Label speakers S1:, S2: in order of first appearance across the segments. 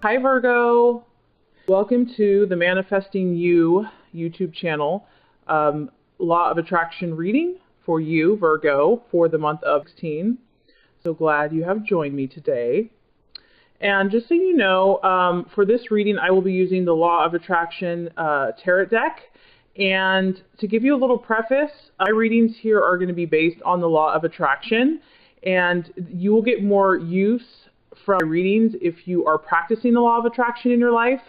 S1: Hi Virgo, welcome to the Manifesting You YouTube channel. Law of Attraction reading for you, Virgo, for the month of 16. So glad you have joined me today. And just so you know, for this reading I will be using the Law of Attraction tarot deck. And to give you a little preface, my readings here are going to be based on the Law of Attraction, and you will get more use from my readings if you are practicing the Law of Attraction in your life.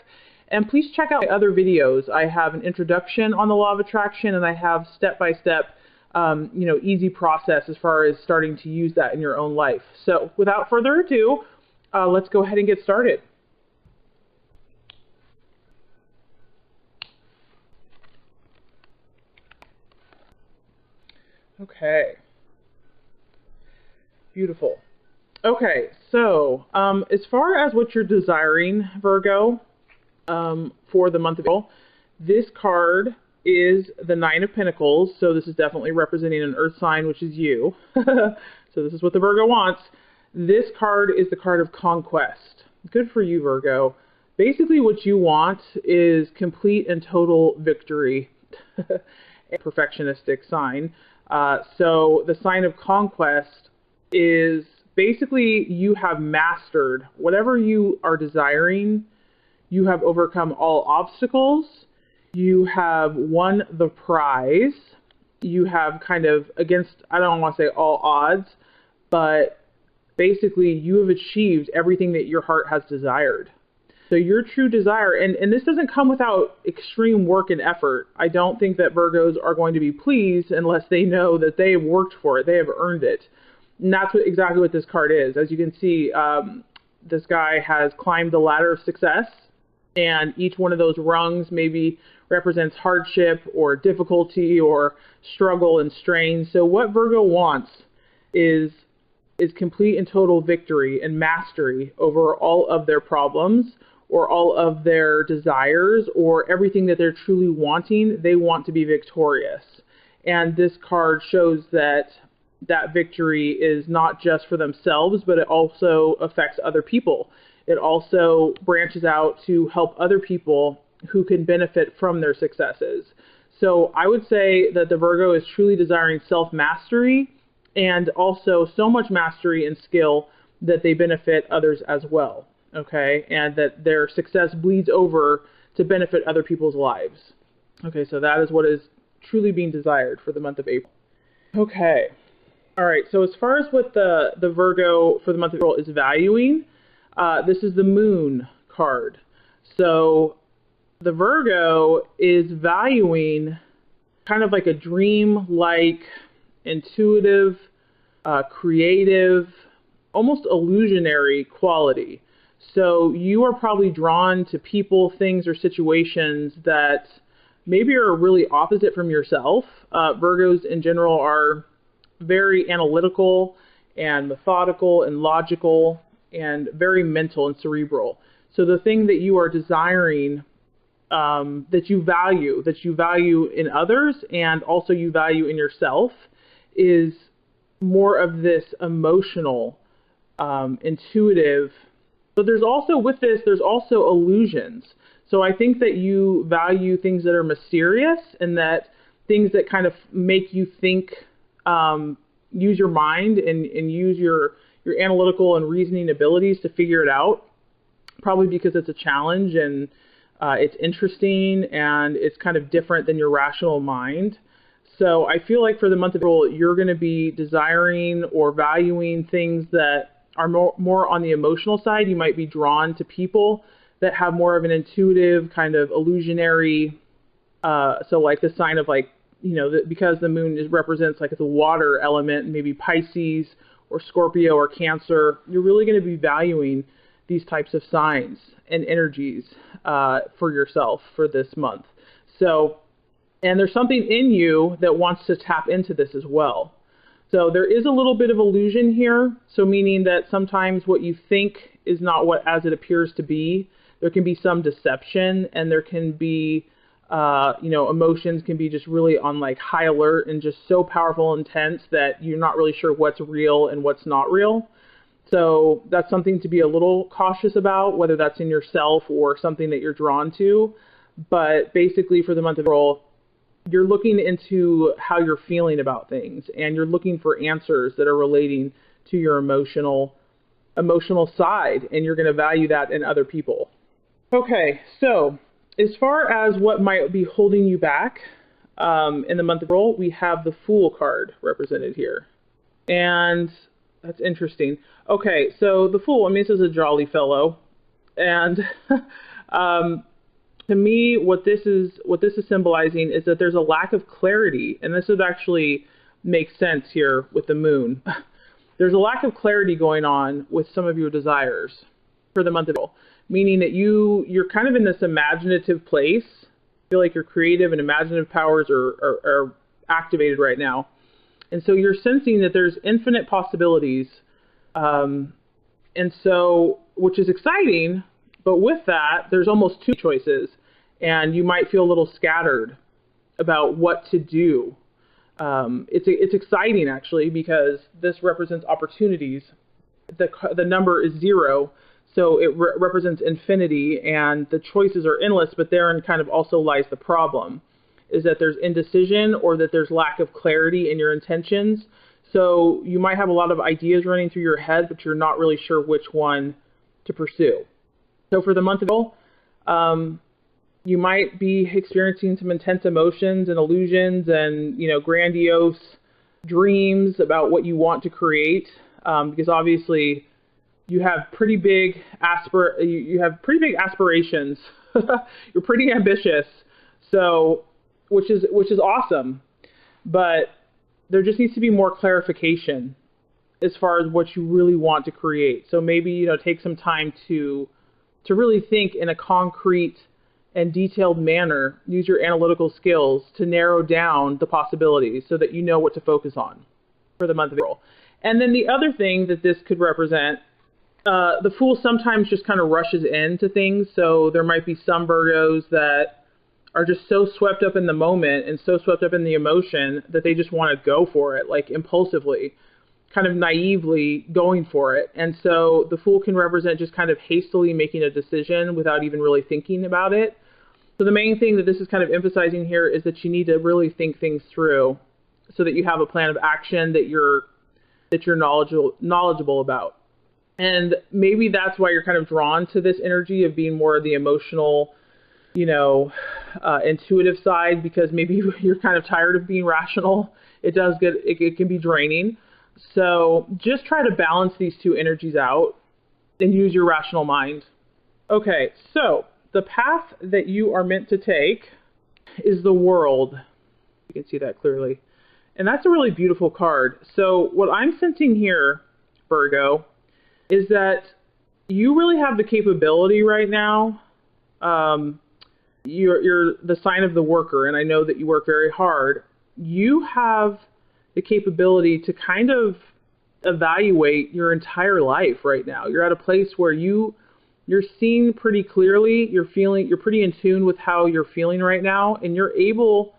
S1: And please check out my other videos. I have an introduction on the Law of Attraction, and I have step-by-step, easy process as far as starting to use that in your own life. So without further ado, let's go ahead and get started. Okay. Beautiful. Okay, so as far as what you're desiring, Virgo, for the month of April, this card is the Nine of Pentacles, so this is definitely representing an earth sign, which is you. So this is what the Virgo wants. This card is the card of conquest. Good for you, Virgo. Basically what you want is complete and total victory. A perfectionistic sign. So the sign of conquest is basically you have mastered whatever you are desiring. You have overcome all obstacles. You have won the prize. You have kind of against, I don't want to say all odds, but basically you have achieved everything that your heart has desired. So your true desire, and this doesn't come without extreme work and effort. I don't think that Virgos are going to be pleased unless they know that they have worked for it, they have earned it. And that's exactly what this card is. As you can see, this guy has climbed the ladder of success, and each one of those rungs maybe represents hardship or difficulty or struggle and strain. So what Virgo wants is complete and total victory and mastery over all of their problems or all of their desires or everything that they're truly wanting. They want to be victorious. And this card shows that that victory is not just for themselves, but it also affects other people. It also branches out to help other people who can benefit from their successes. So I would say that the Virgo is truly desiring self-mastery and also so much mastery and skill that they benefit others as well, okay? And that their success bleeds over to benefit other people's lives. Okay, so that is what is truly being desired for the month of April. Okay. All right, so as far as what the Virgo for the month of April is valuing, this is the Moon card. So the Virgo is valuing kind of like a dream-like, intuitive, creative, almost illusionary quality. So you are probably drawn to people, things, or situations that maybe are really opposite from yourself. Virgos in general are very analytical and methodical and logical and very mental and cerebral. So the thing that you are desiring, that you value in others and also you value in yourself, is more of this emotional, intuitive. But there's also, with this, there's also illusions. So I think that you value things that are mysterious and that things that kind of make you think, use your mind and use your analytical and reasoning abilities to figure it out, probably because it's a challenge and it's interesting and it's kind of different than your rational mind. So I feel like for the month of April, you're going to be desiring or valuing things that are more on the emotional side. You might be drawn to people that have more of an intuitive kind of illusionary, so like the sign of like, because the moon represents like the water element, maybe Pisces or Scorpio or Cancer, you're really going to be valuing these types of signs and energies for yourself for this month. So, and there's something in you that wants to tap into this as well. So there is a little bit of illusion here. So meaning that sometimes what you think is not what as it appears to be. There can be some deception, and there can be emotions can be just really on like high alert and just so powerful and intense that you're not really sure what's real and what's not real. So that's something to be a little cautious about, whether that's in yourself or something that you're drawn to. But basically for the month of April, you're looking into how you're feeling about things, and you're looking for answers that are relating to your emotional side, and you're going to value that in other people. Okay, so as far as what might be holding you back in the month of April, we have the Fool card represented here. And that's interesting. Okay, so the Fool, I mean, this is a jolly fellow. And to me, what this is symbolizing is that there's a lack of clarity, and this would actually make sense here with the moon. There's a lack of clarity going on with some of your desires for the month of April, meaning that you're kind of in this imaginative place. I feel like your creative and imaginative powers are activated right now. And so you're sensing that there's infinite possibilities, and so, which is exciting. But with that, there's almost two choices, and you might feel a little scattered about what to do. It's exciting, actually, because this represents opportunities. The number is 0, so it represents infinity, and the choices are endless, but therein kind of also lies the problem, is that there's indecision or that there's lack of clarity in your intentions. So you might have a lot of ideas running through your head, but you're not really sure which one to pursue. So for the month of April, you might be experiencing some intense emotions and illusions and, grandiose dreams about what you want to create, because obviously you have pretty big aspirations. You're pretty ambitious, so which is awesome, but there just needs to be more clarification as far as what you really want to create. So maybe take some time to really think in a concrete and detailed manner, use your analytical skills to narrow down the possibilities so that you know what to focus on for the month of April. And then the other thing that this could represent, the Fool sometimes just kind of rushes into things. So there might be some Virgos that are just so swept up in the moment and so swept up in the emotion that they just want to go for it, like impulsively, kind of naively going for it. And so the Fool can represent just kind of hastily making a decision without even really thinking about it. So the main thing that this is kind of emphasizing here is that you need to really think things through so that you have a plan of action that you're knowledgeable about. And maybe that's why you're kind of drawn to this energy of being more of the emotional, intuitive side, because maybe you're kind of tired of being rational. It can be draining. So just try to balance these two energies out and use your rational mind. Okay, so the path that you are meant to take is the World. You can see that clearly. And that's a really beautiful card. So what I'm sensing here, Virgo, is that you really have the capability right now. You're the sign of the worker, and I know that you work very hard. You have the capability to kind of evaluate your entire life right now. You're at a place where you're seeing pretty clearly. You're pretty in tune with how you're feeling right now, and you're able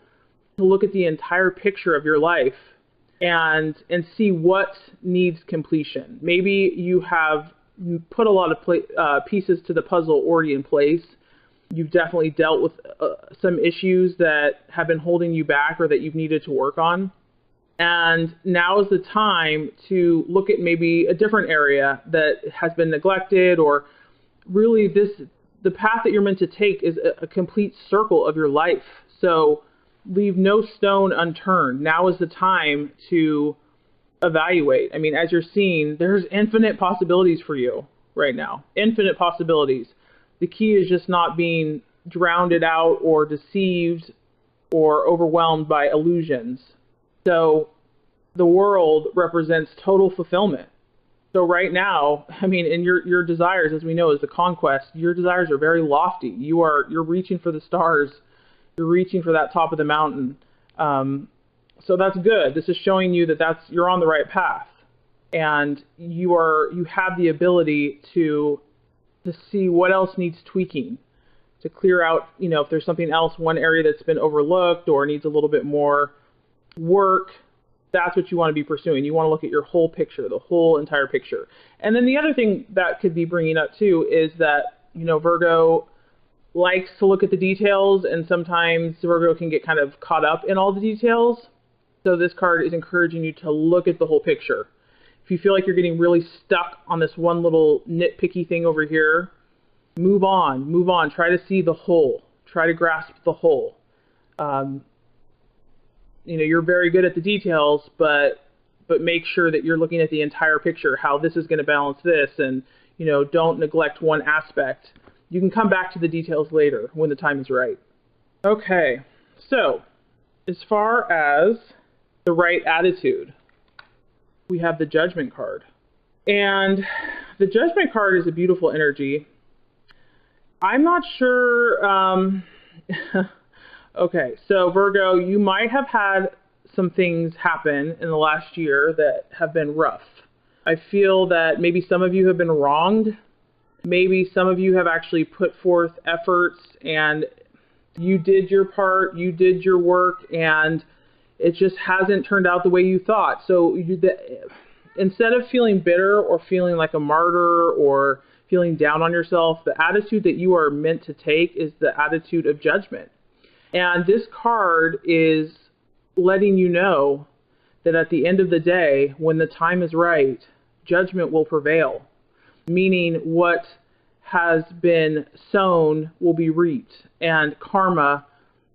S1: to look at the entire picture of your life and see what needs completion. Maybe you have put a lot of pieces to the puzzle already in place. You've definitely dealt with some issues that have been holding you back or that you've needed to work on. And now is the time to look at maybe a different area that has been neglected, or really the path that you're meant to take is a complete circle of your life. So leave no stone unturned. Now is the time to evaluate. I mean, as you're seeing, there's infinite possibilities for you right now. Infinite possibilities. The key is just not being drowned out or deceived or overwhelmed by illusions. So the World represents total fulfillment. So right now, I mean, and your desires, as we know, is the conquest. Your desires are very lofty. You're reaching for the stars. You're reaching for that top of the mountain. So that's good. This is showing you that you're on the right path, and you have the ability to see what else needs tweaking, to clear out, if there's something else, one area that's been overlooked or needs a little bit more work. That's what you want to be pursuing. You want to look at your whole picture, the whole entire picture. And then the other thing that could be bringing up too is that, Virgo likes to look at the details, and sometimes Virgo can get kind of caught up in all the details. So this card is encouraging you to look at the whole picture. If you feel like you're getting really stuck on this one little nitpicky thing over here, move on, try to see the whole, try to grasp the whole. You're very good at the details, but make sure that you're looking at the entire picture, how this is going to balance this, and, don't neglect one aspect. You can come back to the details later when the time is right. Okay, so as far as the right attitude, we have the Judgment card. And the Judgment card is a beautiful energy. I'm not sure... Okay, so Virgo, you might have had some things happen in the last year that have been rough. I feel that maybe some of you have been wronged. Maybe some of you have actually put forth efforts and you did your part, you did your work, and it just hasn't turned out the way you thought. So instead of feeling bitter or feeling like a martyr or feeling down on yourself, the attitude that you are meant to take is the attitude of judgment. And this card is letting you know that at the end of the day, when the time is right, judgment will prevail. Meaning what has been sown will be reaped and karma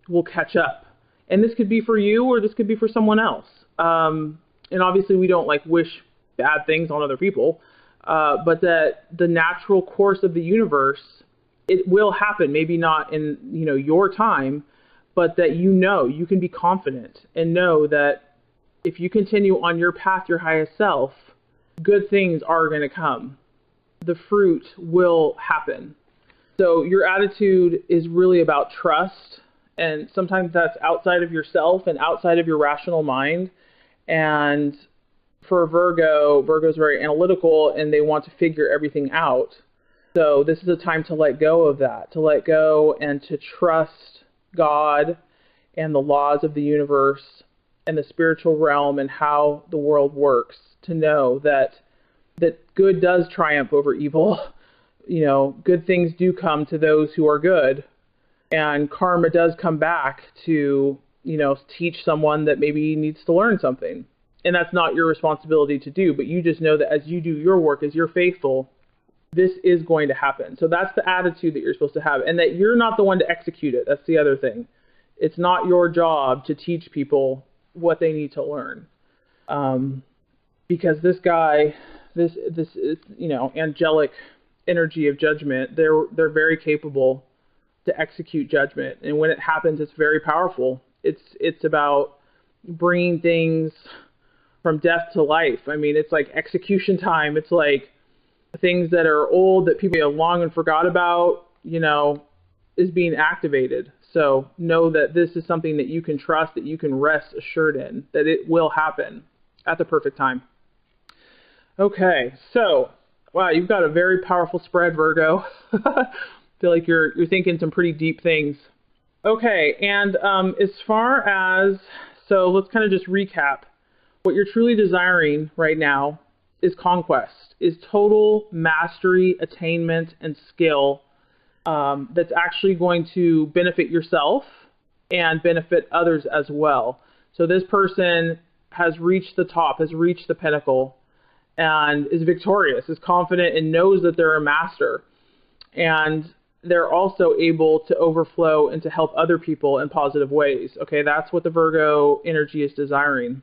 S1: will catch up. And this could be for you or this could be for someone else. And obviously we don't wish bad things on other people, but that the natural course of the universe, it will happen. Maybe not in your time, but that you can be confident and know that if you continue on your path, your highest self, good things are going to come. The fruit will happen. So your attitude is really about trust, and sometimes that's outside of yourself and outside of your rational mind. And for Virgo's very analytical and they want to figure everything out. So this is a time to let go of that, to let go and to trust God and the laws of the universe and the spiritual realm and how the world works, to know that good does triumph over evil. Good things do come to those who are good, and karma does come back to, teach someone that maybe needs to learn something. And that's not your responsibility to do, but you just know that as you do your work, as you're faithful, this is going to happen. So that's the attitude that you're supposed to have, and that you're not the one to execute it. That's the other thing. It's not your job to teach people what they need to learn. Because this guy, this is, angelic energy of judgment, they're very capable to execute judgment. And when it happens, it's very powerful. It's about bringing things from death to life. I mean, it's like execution time. It's like things that are old that people have long and forgot about, is being activated. So know that this is something that you can trust, that you can rest assured in, that it will happen at the perfect time. Okay, so, wow, you've got a very powerful spread, Virgo. I feel like you're thinking some pretty deep things. Okay, and as far as, so let's kind of just recap. What you're truly desiring right now is conquest, is total mastery, attainment, and skill that's actually going to benefit yourself and benefit others as well. So this person has reached the top, has reached the pinnacle, and is victorious, is confident, and knows that they're a master. And they're also able to overflow and to help other people in positive ways. Okay, that's what the Virgo energy is desiring.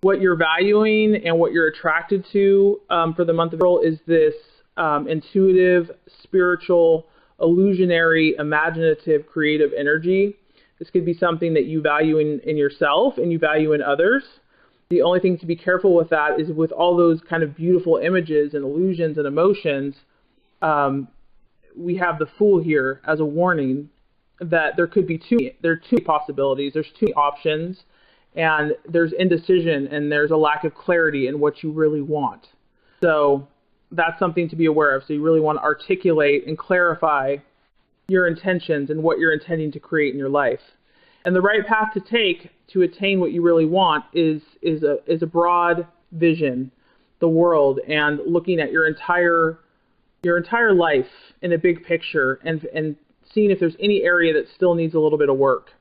S1: What you're valuing and what you're attracted to for the month of April is this intuitive, spiritual, illusionary, imaginative, creative energy. This could be something that you value in yourself and you value in others. The only thing to be careful with that is with all those kind of beautiful images and illusions and emotions, we have the Fool here as a warning that there could be there are two possibilities, there's two options, and there's indecision and there's a lack of clarity in what you really want. So that's something to be aware of. So you really want to articulate and clarify your intentions and what you're intending to create in your life. And the right path to take to attain what you really want is a broad vision, the world, and looking at your entire life in a big picture, and seeing if there's any area that still needs a little bit of work,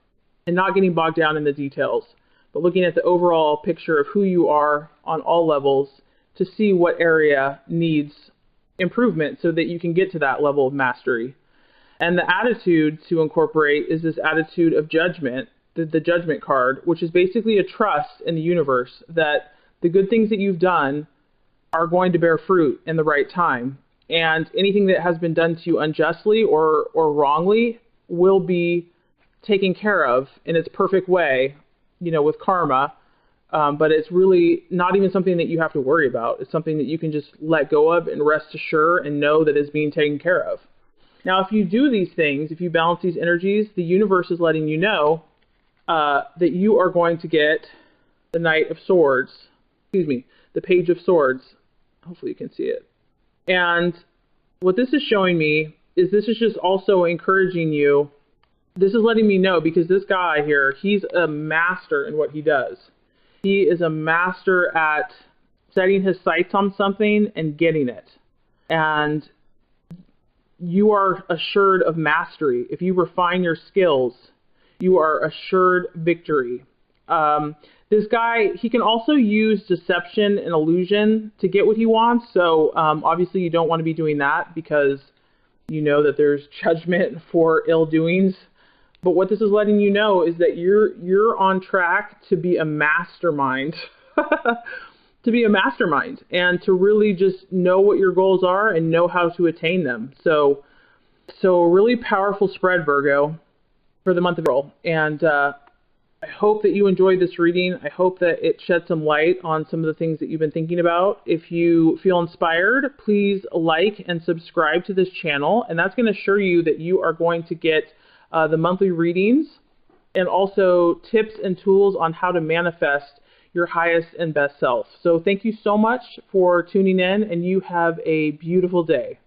S1: and not getting bogged down in the details, but looking at the overall picture of who you are on all levels to see what area needs improvement so that you can get to that level of mastery. And the attitude to incorporate is this attitude of judgment, the judgment card, which is basically a trust in the universe that the good things that you've done are going to bear fruit in the right time. And anything that has been done to you unjustly or wrongly will be taken care of in its perfect way, with karma. But it's really not even something that you have to worry about. It's something that you can just let go of and rest assured and know that is being taken care of. Now, if you do these things, if you balance these energies, the universe is letting you know that you are going to get the Knight of Swords, the Page of Swords. Hopefully you can see it. And what this is showing me is this is just also encouraging you. This is letting me know, because this guy here, he's a master in what he does. He is a master at setting his sights on something and getting it. And you are assured of mastery. If you refine your skills, you are assured victory. This guy, he can also use deception and illusion to get what he wants. So obviously you don't want to be doing that, because you know that there's judgment for ill doings. But what this is letting you know is that you're on track to be a mastermind. To be a mastermind and to really just know what your goals are and know how to attain them. So a really powerful spread, Virgo, for the month of April. And I hope that you enjoyed this reading. I hope that it shed some light on some of the things that you've been thinking about. If you feel inspired, please like and subscribe to this channel. And that's going to assure you that you are going to get the monthly readings and also tips and tools on how to manifest your highest and best self. So thank you so much for tuning in, and you have a beautiful day.